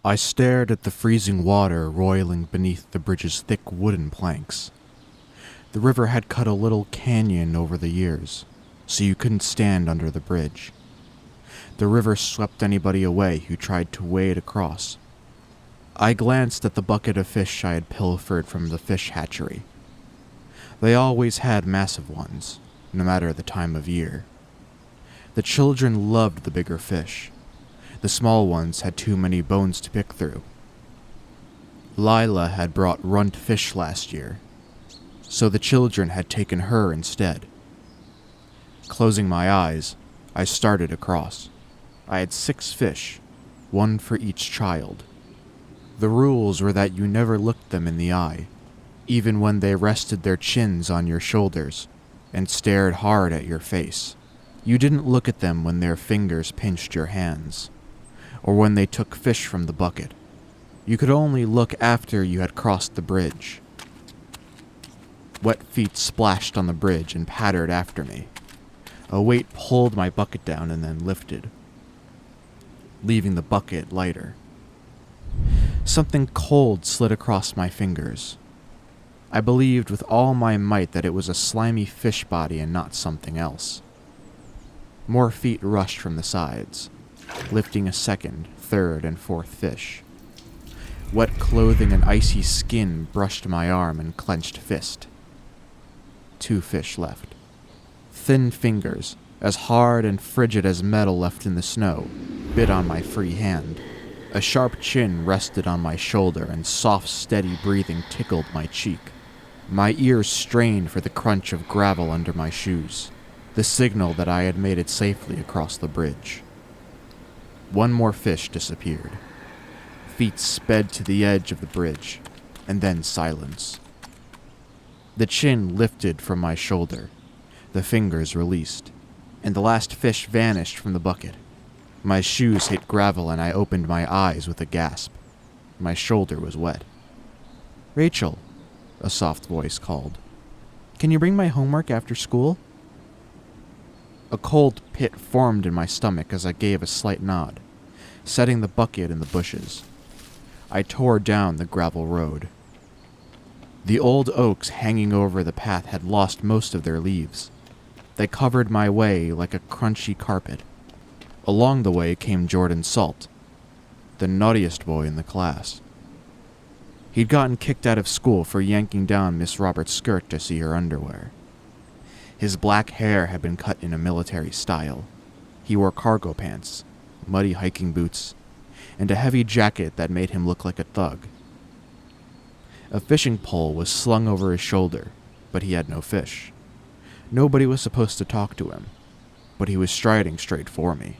I stared at the freezing water roiling beneath the bridge's thick wooden planks. The river had cut a little canyon over the years, so you couldn't stand under the bridge. The river swept anybody away who tried to wade across. I glanced at the bucket of fish I had pilfered from the fish hatchery. They always had massive ones, no matter the time of year. The children loved the bigger fish. The small ones had too many bones to pick through. Lila had brought runt fish last year, so the children had taken her instead. Closing my eyes, I started across. I had 6 fish, 1 for each child. The rules were that you never looked them in the eye, even when they rested their chins on your shoulders and stared hard at your face. You didn't look at them when their fingers pinched your hands, or when they took fish from the bucket. You could only look after you had crossed the bridge. Wet feet splashed on the bridge and pattered after me. A weight pulled my bucket down and then lifted, leaving the bucket lighter. Something cold slid across my fingers. I believed with all my might that it was a slimy fish body and not something else. More feet rushed from the sides, lifting a second, third, and fourth fish. Wet clothing and icy skin brushed my arm and clenched fist. 2 fish left. Thin fingers, as hard and frigid as metal left in the snow, bit on my free hand. A sharp chin rested on my shoulder and soft, steady breathing tickled my cheek. My ears strained for the crunch of gravel under my shoes, the signal that I had made it safely across the bridge. 1 more fish disappeared. Feet sped to the edge of the bridge, and then silence. The chin lifted from my shoulder, the fingers released, and the last fish vanished from the bucket. My shoes hit gravel and I opened my eyes with a gasp. My shoulder was wet. "Rachel," a soft voice called. "Can you bring my homework after school?" A cold pit formed in my stomach as I gave a slight nod, setting the bucket in the bushes. I tore down the gravel road. The old oaks hanging over the path had lost most of their leaves. They covered my way like a crunchy carpet. Along the way came Jordan Salt, the naughtiest boy in the class. He'd gotten kicked out of school for yanking down Miss Roberts' skirt to see her underwear. His black hair had been cut in a military style. He wore cargo pants, muddy hiking boots, and a heavy jacket that made him look like a thug. A fishing pole was slung over his shoulder, but he had no fish. Nobody was supposed to talk to him, but he was striding straight for me.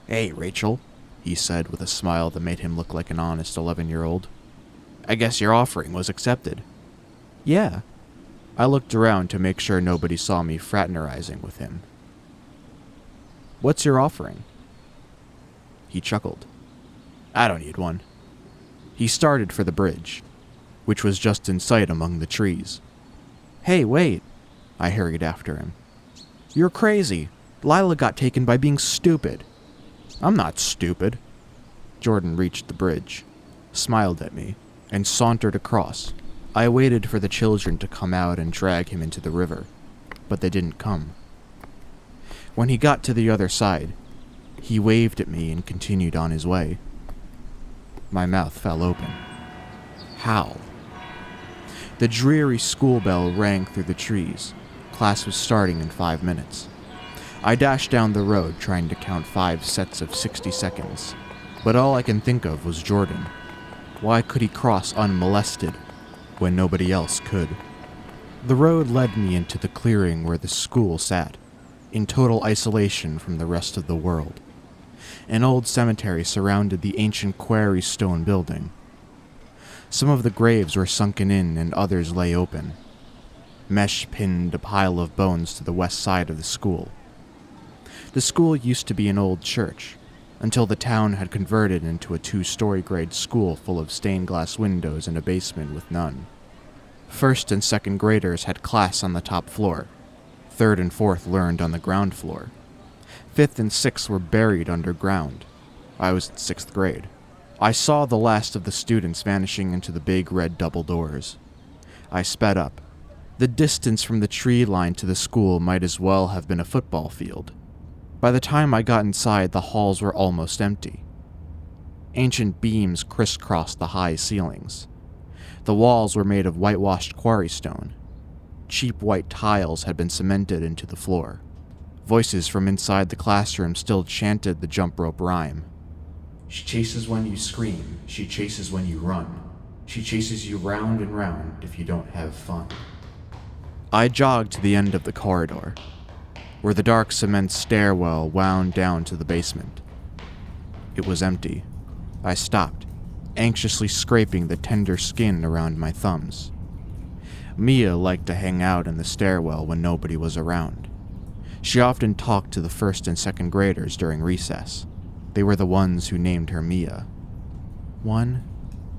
"Hey, Rachel," he said with a smile that made him look like an honest 11-year-old. "I guess your offering was accepted." "Yeah." I looked around to make sure nobody saw me fraternizing with him. "What's your offering?" He chuckled. "I don't need one." He started for the bridge, which was just in sight among the trees. "Hey, wait," I hurried after him. "You're crazy. Lila got taken by being stupid." "I'm not stupid." Jordan reached the bridge, smiled at me, and sauntered across. I waited for the children to come out and drag him into the river, but they didn't come. When he got to the other side, he waved at me and continued on his way. My mouth fell open. How? The dreary school bell rang through the trees. Class was starting in 5 minutes. I dashed down the road trying to count 5 sets of 60 seconds, but all I can think of was Jordan. Why could he cross unmolested when nobody else could? The road led me into the clearing where the school sat, in total isolation from the rest of the world. An old cemetery surrounded the ancient quarry stone building. Some of the graves were sunken in and others lay open. Mesh pinned a pile of bones to the west side of the school. The school used to be an old church, until the town had converted into a 2-story grade school full of stained glass windows and a basement with none. First and second graders had class on the top floor. Third and fourth learned on the ground floor. Fifth and sixth were buried underground. I was in 6th grade. I saw the last of the students vanishing into the big red double doors. I sped up. The distance from the tree line to the school might as well have been a football field. By the time I got inside, the halls were almost empty. Ancient beams crisscrossed the high ceilings. The walls were made of whitewashed quarry stone. Cheap white tiles had been cemented into the floor. Voices from inside the classroom still chanted the jump rope rhyme. She chases when you scream, she chases when you run. She chases you round and round if you don't have fun. I jogged to the end of the corridor, where the dark cement stairwell wound down to the basement. It was empty. I stopped, anxiously scraping the tender skin around my thumbs. Mia liked to hang out in the stairwell when nobody was around. She often talked to the first and second graders during recess. They were the ones who named her Mia. 1,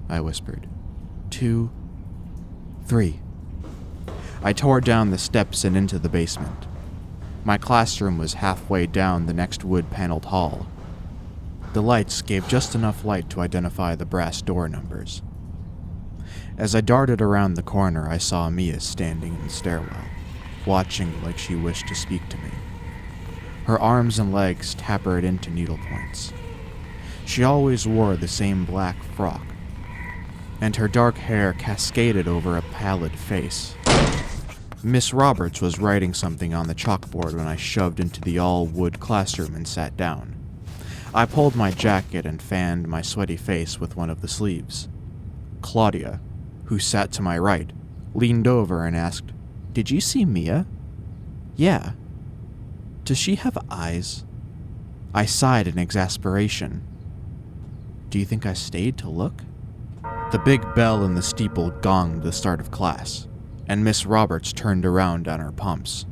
I whispered. 2, 3. I tore down the steps and into the basement. My classroom was halfway down the next wood-paneled hall. The lights gave just enough light to identify the brass door numbers. As I darted around the corner, I saw Mia standing in the stairwell, watching like she wished to speak to me. Her arms and legs tapered into needlepoints. She always wore the same black frock, and her dark hair cascaded over a pallid face. Miss Roberts was writing something on the chalkboard when I shoved into the all-wood classroom and sat down. I pulled my jacket and fanned my sweaty face with one of the sleeves. Claudia, who sat to my right, leaned over and asked, "Did you see Mia?" "Yeah." "Does she have eyes?" I sighed in exasperation. "Do you think I stayed to look?" The big bell in the steeple gonged the start of class, and Miss Roberts turned around on her pumps.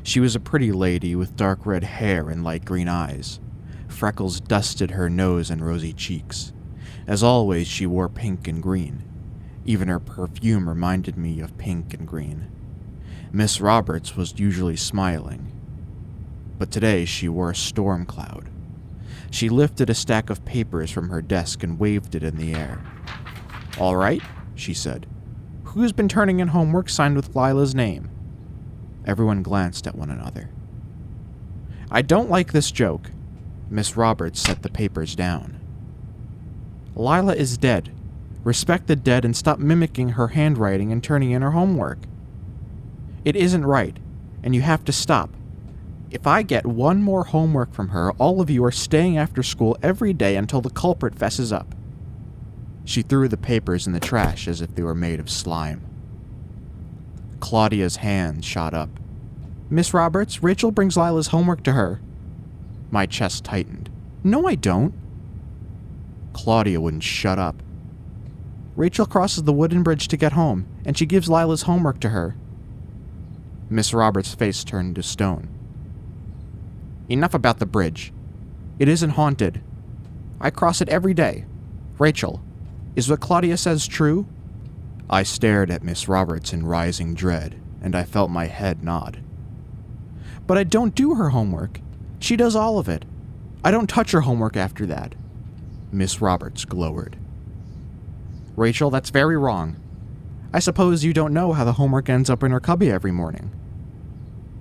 She was a pretty lady with dark red hair and light green eyes. Freckles dusted her nose and rosy cheeks. As always, she wore pink and green. Even her perfume reminded me of pink and green. Miss Roberts was usually smiling, but today she wore a storm cloud. She lifted a stack of papers from her desk and waved it in the air. "All right," she said. "Who's been turning in homework signed with Lila's name?" Everyone glanced at one another. "I don't like this joke." Miss Roberts set the papers down. "Lila is dead. Respect the dead and stop mimicking her handwriting and turning in her homework. It isn't right, and you have to stop. If I get one more homework from her, all of you are staying after school every day until the culprit fesses up." She threw the papers in the trash as if they were made of slime. Claudia's hand shot up. "Miss Roberts, Rachel brings Lila's homework to her." My chest tightened. "No, I don't." Claudia wouldn't shut up. "Rachel crosses the wooden bridge to get home, and she gives Lila's homework to her." Miss Roberts' face turned to stone. "Enough about the bridge. It isn't haunted. I cross it every day. Rachel, is what Claudia says true?" I stared at Miss Roberts in rising dread, and I felt my head nod. "But I don't do her homework. She does all of it. I don't touch her homework after that." Miss Roberts glowered. "Rachel, that's very wrong. I suppose you don't know how the homework ends up in her cubby every morning."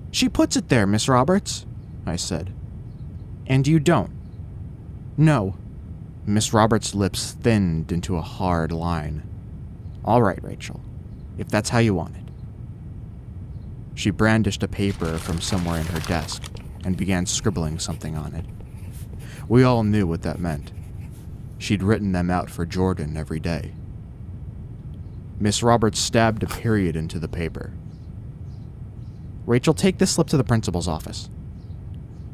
"She puts it there, Miss Roberts," I said. "And you don't?" "No." Miss Roberts' lips thinned into a hard line. "All right, Rachel, if that's how you want it." She brandished a paper from somewhere in her desk and began scribbling something on it. We all knew what that meant. She'd written them out for Jordan every day. Miss Roberts stabbed a period into the paper. "Rachel, take this slip to the principal's office."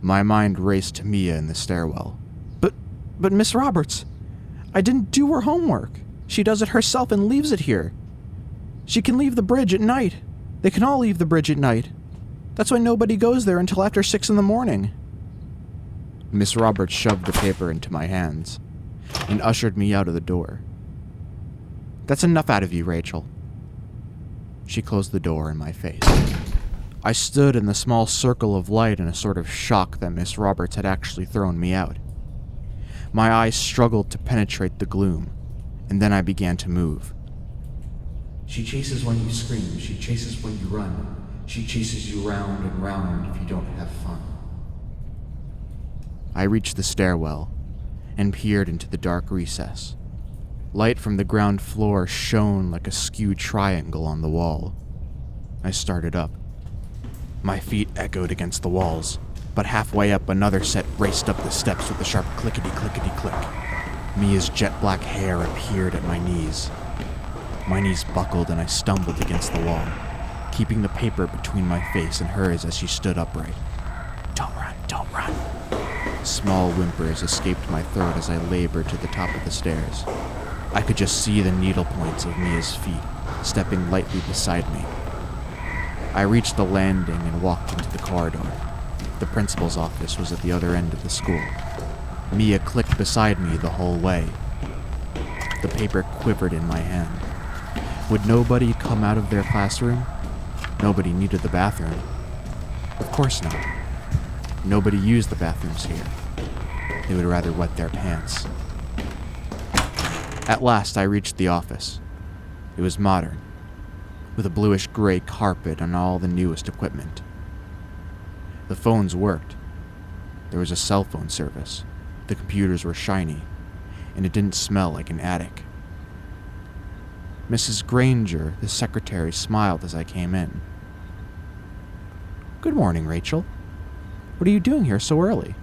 My mind raced to Mia in the stairwell. But Miss Roberts, I didn't do her homework. She does it herself and leaves it here. She can leave the bridge at night. They can all leave the bridge at night. That's why nobody goes there until after 6 in the morning." Miss Roberts shoved the paper into my hands and ushered me out of the door. "That's enough out of you, Rachel." She closed the door in my face. I stood in the small circle of light in a sort of shock that Miss Roberts had actually thrown me out. My eyes struggled to penetrate the gloom, and then I began to move. She chases when you scream, she chases when you run, she chases you round and round if you don't have fun. I reached the stairwell and peered into the dark recess. Light from the ground floor shone like a skewed triangle on the wall. I started up. My feet echoed against the walls, but halfway up another set raced up the steps with a sharp clickety-clickety-click. Mia's jet-black hair appeared at my knees. My knees buckled and I stumbled against the wall, keeping the paper between my face and hers as she stood upright. "Don't run, don't run." Small whimpers escaped my throat as I labored to the top of the stairs. I could just see the needle points of Mia's feet, stepping lightly beside me. I reached the landing and walked into the corridor. The principal's office was at the other end of the school. Mia clicked beside me the whole way. The paper quivered in my hand. Would nobody come out of their classroom? Nobody needed the bathroom. Of course not. Nobody used the bathrooms here. They would rather wet their pants. At last I reached the office. It was modern, with a bluish-gray carpet and all the newest equipment. The phones worked. There was a cell phone service. The computers were shiny, and it didn't smell like an attic. Mrs. Granger, the secretary, smiled as I came in. "Good morning, Rachel. What are you doing here so early?"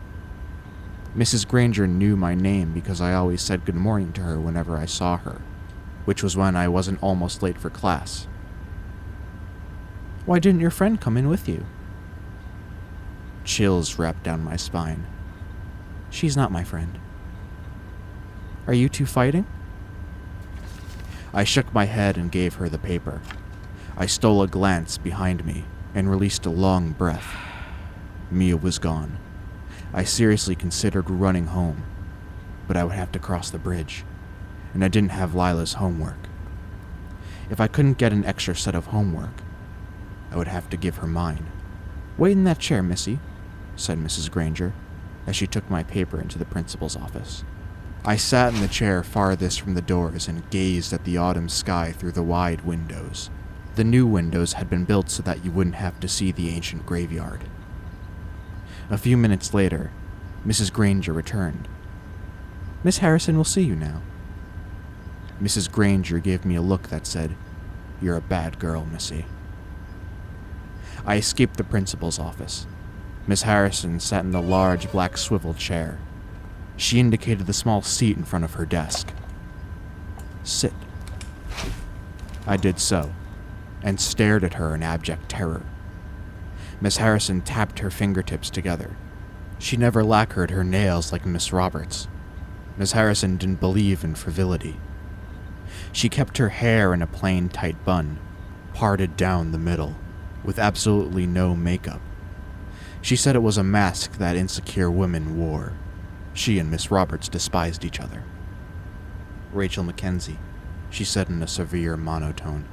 Mrs. Granger knew my name because I always said good morning to her whenever I saw her, which was when I wasn't almost late for class. "Why didn't your friend come in with you?" Chills wrapped down my spine. "She's not my friend." "Are you two fighting?" I shook my head and gave her the paper. I stole a glance behind me and released a long breath. Mia was gone. I seriously considered running home, but I would have to cross the bridge, and I didn't have Lila's homework. If I couldn't get an extra set of homework, I would have to give her mine. "Wait in that chair, Missy," said Mrs. Granger, as she took my paper into the principal's office. I sat in the chair farthest from the doors and gazed at the autumn sky through the wide windows. The new windows had been built so that you wouldn't have to see the ancient graveyard. A few minutes later, Mrs. Granger returned. "Miss Harrison will see you now." Mrs. Granger gave me a look that said, "You're a bad girl, Missy." I escaped the principal's office. Miss Harrison sat in the large black swivel chair. She indicated the small seat in front of her desk. "Sit." I did so, and stared at her in abject terror. Miss Harrison tapped her fingertips together. She never lacquered her nails like Miss Roberts. Miss Harrison didn't believe in frivolity. She kept her hair in a plain tight bun, parted down the middle, with absolutely no makeup. She said it was a mask that insecure women wore. She and Miss Roberts despised each other. "Rachel Mackenzie," she said in a severe monotone.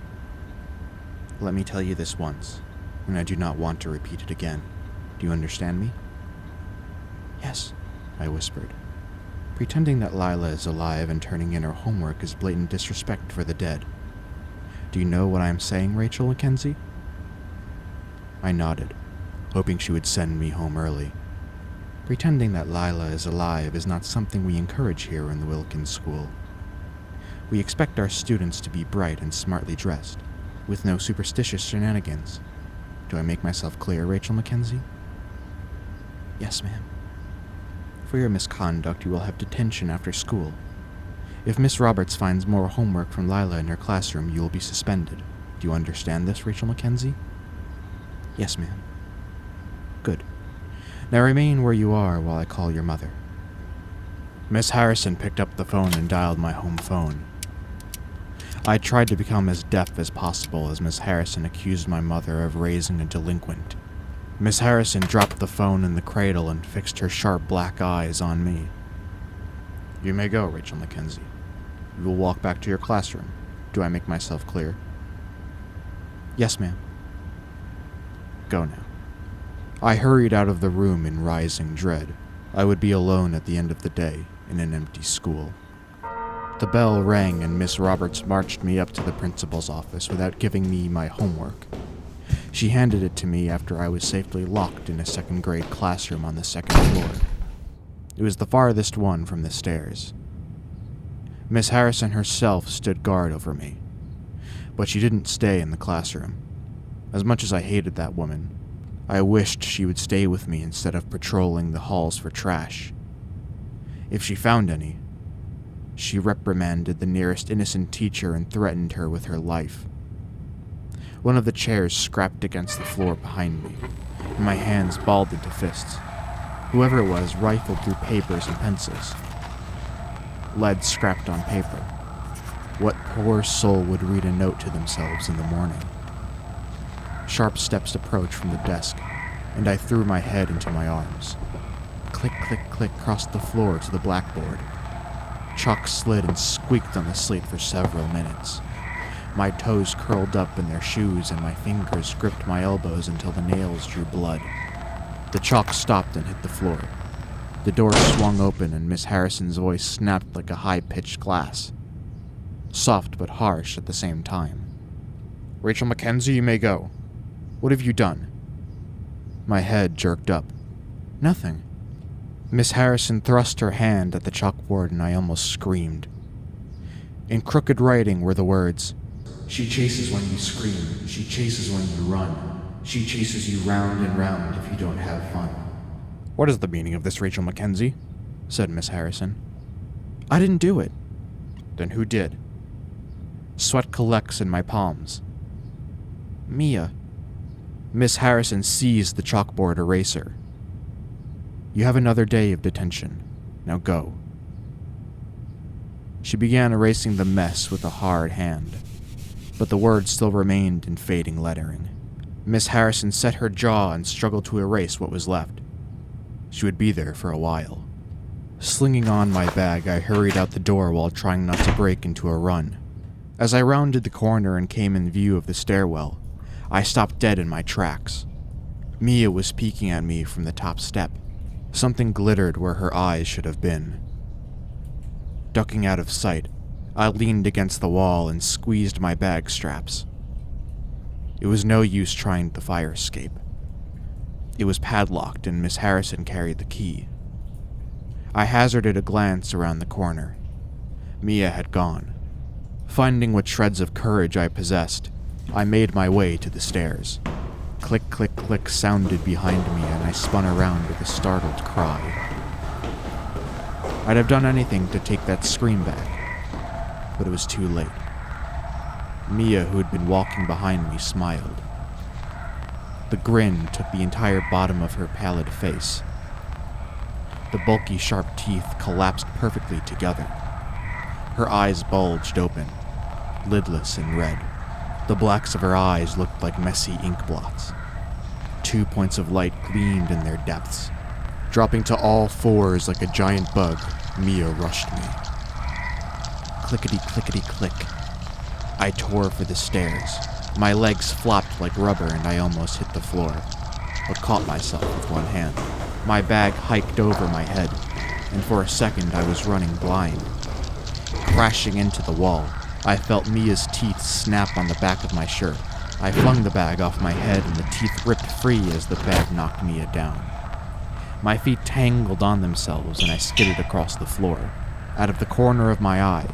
"Let me tell you this once, and I do not want to repeat it again. Do you understand me?" "Yes," I whispered. "Pretending that Lila is alive and turning in her homework is blatant disrespect for the dead. Do you know what I am saying, Rachel Mackenzie?" I nodded, hoping she would send me home early. "Pretending that Lila is alive is not something we encourage here in the Wilkins School. We expect our students to be bright and smartly dressed, with no superstitious shenanigans. Do I make myself clear, Rachel Mackenzie?" "Yes, ma'am." "For your misconduct, you will have detention after school. If Miss Roberts finds more homework from Lila in her classroom, you will be suspended. Do you understand this, Rachel Mackenzie?" "Yes, ma'am." "Good. Now remain where you are while I call your mother." Miss Harrison picked up the phone and dialed my home phone. I tried to become as deaf as possible as Miss Harrison accused my mother of raising a delinquent. Miss Harrison dropped the phone in the cradle and fixed her sharp black eyes on me. "You may go, Rachel Mackenzie. You will walk back to your classroom. Do I make myself clear?" "Yes, ma'am." "Go now." I hurried out of the room in rising dread. I would be alone at the end of the day, in an empty school. The bell rang and Miss Roberts marched me up to the principal's office without giving me my homework. She handed it to me after I was safely locked in a second-grade classroom on the second floor. It was the farthest one from the stairs. Miss Harrison herself stood guard over me, but she didn't stay in the classroom. As much as I hated that woman, I wished she would stay with me instead of patrolling the halls for trash. If she found any, she reprimanded the nearest innocent teacher and threatened her with her life. One of the chairs scrapped against the floor behind me, and my hands balled into fists. Whoever it was rifled through papers and pencils. Lead scrapped on paper. What poor soul would read a note to themselves in the morning? Sharp steps approached from the desk, and I threw my head into my arms. Click, click, click crossed the floor to the blackboard. Chalk slid and squeaked on the slate for several minutes. My toes curled up in their shoes and my fingers gripped my elbows until the nails drew blood. The chalk stopped and hit the floor. The door swung open and Miss Harrison's voice snapped like a high-pitched glass. Soft but harsh at the same time. "Rachel Mackenzie, you may go. What have you done?" My head jerked up. "Nothing." Miss Harrison thrust her hand at the chalkboard and I almost screamed. In crooked writing were the words, "She chases when you scream. She chases when you run. She chases you round and round if you don't have fun." "What is the meaning of this, Rachel Mackenzie?" said Miss Harrison. "I didn't do it." "Then who did?" Sweat collects in my palms. "Mia." Miss Harrison seized the chalkboard eraser. "You have another day of detention. Now go." She began erasing the mess with a hard hand, but the words still remained in fading lettering. Miss Harrison set her jaw and struggled to erase what was left. She would be there for a while. Slinging on my bag, I hurried out the door while trying not to break into a run. As I rounded the corner and came in view of the stairwell, I stopped dead in my tracks. Mia was peeking at me from the top step. Something glittered where her eyes should have been. Ducking out of sight, I leaned against the wall and squeezed my bag straps. It was no use trying the fire escape. It was padlocked and Miss Harrison carried the key. I hazarded a glance around the corner. Mia had gone. Finding what shreds of courage I possessed, I made my way to the stairs. Click, click, click sounded behind me and I spun around with a startled cry. I'd have done anything to take that scream back, but it was too late. Mia, who had been walking behind me, smiled. The grin took the entire bottom of her pallid face. The bulky, sharp teeth collapsed perfectly together. Her eyes bulged open, lidless and red. The blacks of her eyes looked like messy ink blots. 2 points of light gleamed in their depths. Dropping to all fours like a giant bug, Mia rushed me. Clickety-clickety-click. I tore for the stairs. My legs flopped like rubber and I almost hit the floor, but caught myself with one hand. My bag hiked over my head, and for a second I was running blind. Crashing into the wall, I felt Mia's teeth snap on the back of my shirt. I flung the bag off my head and the teeth ripped free as the bag knocked Mia down. My feet tangled on themselves and I skidded across the floor. Out of the corner of my eye,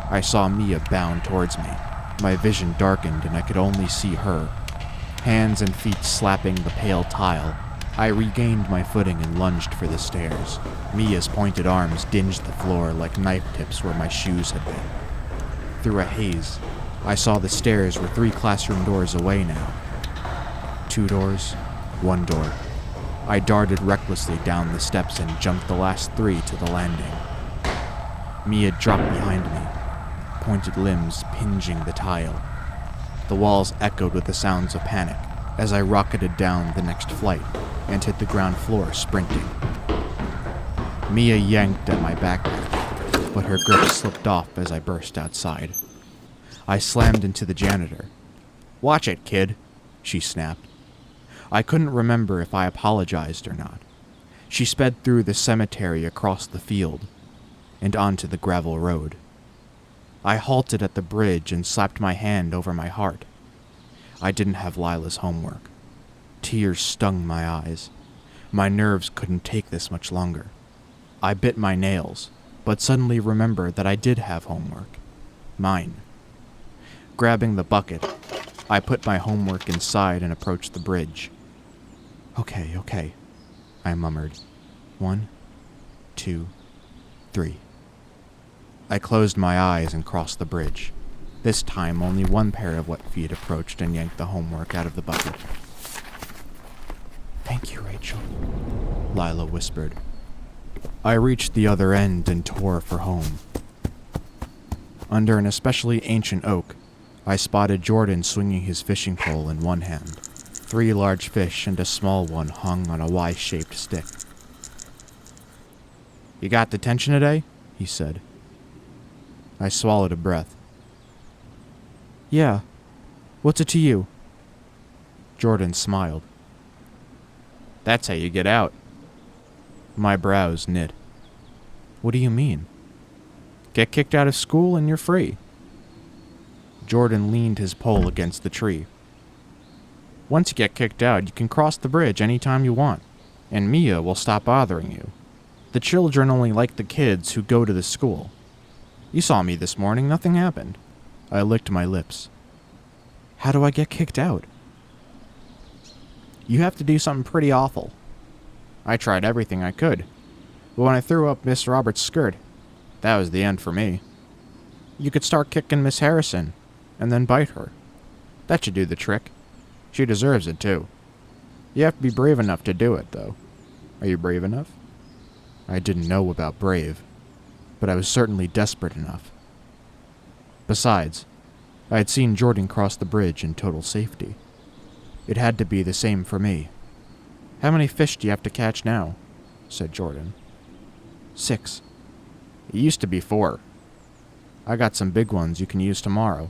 I saw Mia bound towards me. My vision darkened and I could only see her, hands and feet slapping the pale tile. I regained my footing and lunged for the stairs. Mia's pointed arms dinged the floor like knife tips where my shoes had been. Through a haze, I saw the stairs were 3 classroom doors away now. 2 doors, 1 door. I darted recklessly down the steps and jumped the last 3 to the landing. Mia dropped behind me, pointed limbs pinging the tile. The walls echoed with the sounds of panic as I rocketed down the next flight and hit the ground floor sprinting. Mia yanked at my backpack, but her grip slipped off as I burst outside. I slammed into the janitor. "Watch it, kid," she snapped. I couldn't remember if I apologized or not. She sped through the cemetery across the field. and onto the gravel road. I halted at the bridge and slapped my hand over my heart. I didn't have Lila's homework. Tears stung my eyes. My nerves couldn't take this much longer. I bit my nails, but suddenly remembered that I did have homework. Mine. Grabbing the bucket, I put my homework inside and approached the bridge. Okay, I murmured. 1, 2, 3. I closed my eyes and crossed the bridge. This time, only one pair of wet feet approached and yanked the homework out of the bucket. "Thank you, Rachel," Lila whispered. I reached the other end and tore for home. Under an especially ancient oak, I spotted Jordan swinging his fishing pole in one hand. 3 large fish and a small one hung on a Y-shaped stick. "You got detention today?" he said. I swallowed a breath. "Yeah. What's it to you?" Jordan smiled. "That's how you get out." My brows knit. "What do you mean?" "Get kicked out of school and you're free." Jordan leaned his pole against the tree. "Once you get kicked out, you can cross the bridge any time you want, and Mia will stop bothering you. The children only like the kids who go to the school. You saw me this morning, nothing happened." I licked my lips. "How do I get kicked out?" "You have to do something pretty awful. I tried everything I could, but when I threw up Miss Roberts' skirt, that was the end for me. You could start kicking Miss Harrison, and then bite her. That should do the trick. She deserves it, too. You have to be brave enough to do it, though. Are you brave enough?" I didn't know about brave, but I was certainly desperate enough. Besides, I had seen Jordan cross the bridge in total safety. It had to be the same for me. "How many fish do you have to catch now?" said Jordan. 6. "It used to be 4. I got some big ones you can use tomorrow.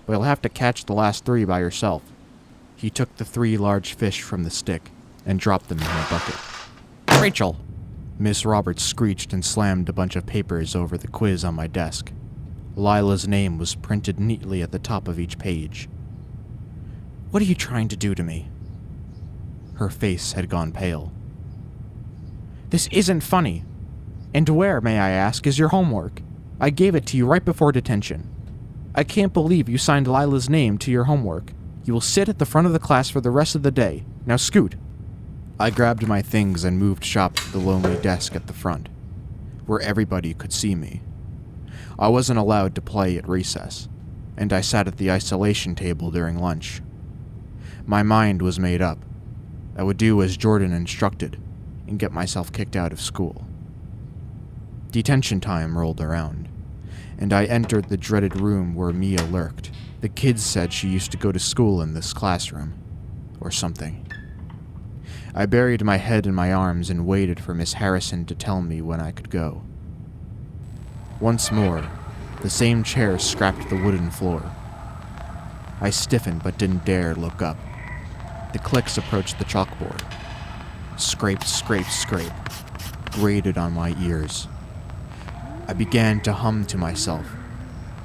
But you'll have to catch the last 3 by yourself." He took the 3 large fish from the stick and dropped them in my bucket. "Rachel!" Miss Roberts screeched and slammed a bunch of papers over the quiz on my desk. Lila's name was printed neatly at the top of each page. "What are you trying to do to me?" Her face had gone pale. "This isn't funny. And where, may I ask, is your homework? I gave it to you right before detention. I can't believe you signed Lila's name to your homework. You will sit at the front of the class for the rest of the day. Now scoot." I grabbed my things and moved shop to the lonely desk at the front, where everybody could see me. I wasn't allowed to play at recess, and I sat at the isolation table during lunch. My mind was made up. I would do as Jordan instructed and get myself kicked out of school. Detention time rolled around, and I entered the dreaded room where Mia lurked. The kids said she used to go to school in this classroom, or something. I buried my head in my arms and waited for Miss Harrison to tell me when I could go. Once more, the same chair scraped the wooden floor. I stiffened but didn't dare look up. The clicks approached the chalkboard. Scrape, scrape, scrape, grated on my ears. I began to hum to myself,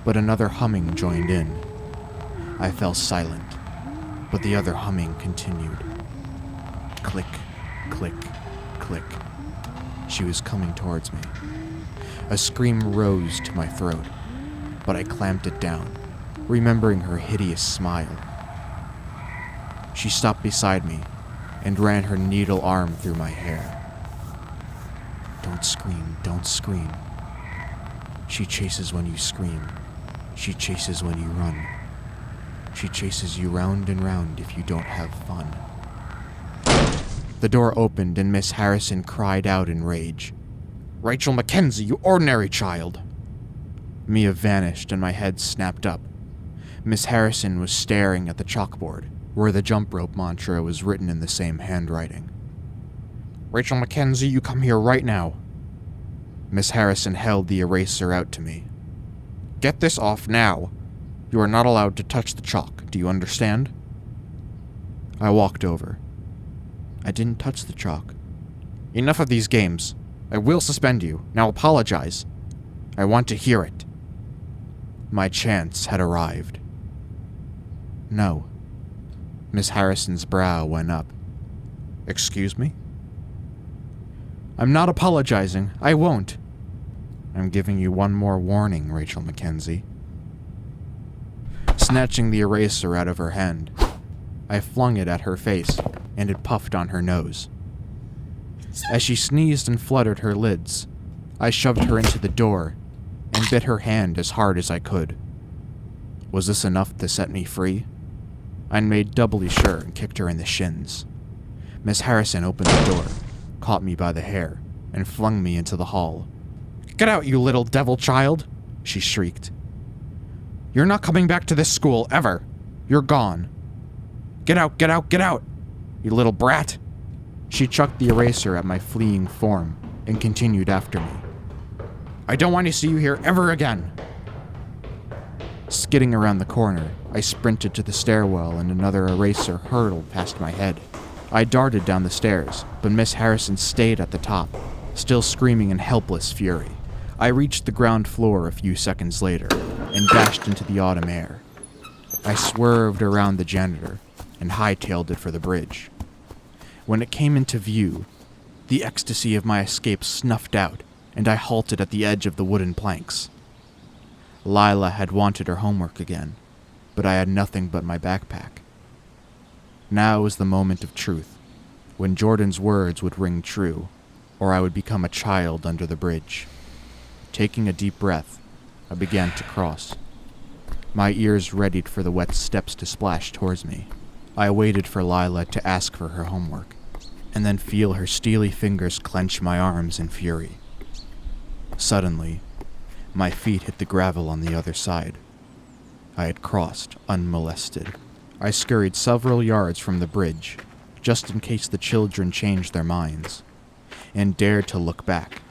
but another humming joined in. I fell silent, but the other humming continued. Click, click, click. She was coming towards me. A scream rose to my throat, but I clamped it down, remembering her hideous smile. She stopped beside me and ran her needle arm through my hair. "Don't scream, don't scream. She chases when you scream. She chases when you run. She chases you round and round if you don't have fun." The door opened and Miss Harrison cried out in rage. "Rachel Mackenzie, you ordinary child!" Mia vanished and my head snapped up. Miss Harrison was staring at the chalkboard, where the jump rope mantra was written in the same handwriting. "Rachel Mackenzie, you come here right now." Miss Harrison held the eraser out to me. "Get this off now. You are not allowed to touch the chalk, do you understand?" I walked over. I didn't touch the chalk. "Enough of these games. I will suspend you. Now apologize. I want to hear it. My chance had arrived. No. Miss Harrison's brow went up. Excuse me? I'm not apologizing. I won't. I'm giving you one more warning, Rachel Mackenzie. Snatching the eraser out of her hand, I flung it at her face, and it puffed on her nose. As she sneezed and fluttered her lids, I shoved her into the door and bit her hand as hard as I could. Was this enough to set me free? I made doubly sure and kicked her in the shins. Miss Harrison opened the door, caught me by the hair, and flung me into the hall. Get out, you little devil child, she shrieked. You're not coming back to this school, ever. You're gone. Get out, get out, get out, you little brat. She chucked the eraser at my fleeing form and continued after me. I don't want to see you here ever again. Skidding around the corner, I sprinted to the stairwell and another eraser hurtled past my head. I darted down the stairs, but Miss Harrison stayed at the top, still screaming in helpless fury. I reached the ground floor a few seconds later and dashed into the autumn air. I swerved around the janitor and hightailed it for the bridge. When it came into view, the ecstasy of my escape snuffed out, and I halted at the edge of the wooden planks. Lila had wanted her homework again, but I had nothing but my backpack. Now was the moment of truth, when Jordan's words would ring true, or I would become a child under the bridge. Taking a deep breath, I began to cross. My ears readied for the wet steps to splash towards me. I waited for Lila to ask for her homework, and then feel her steely fingers clench my arms in fury. Suddenly, my feet hit the gravel on the other side. I had crossed unmolested. I scurried several yards from the bridge, just in case the children changed their minds, and dared to look back.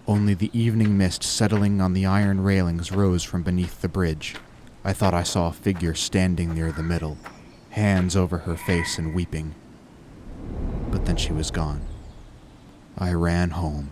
Only the evening mist settling on the iron railings rose from beneath the bridge. I thought I saw a figure standing near the middle, hands over her face and weeping. But then she was gone. I ran home.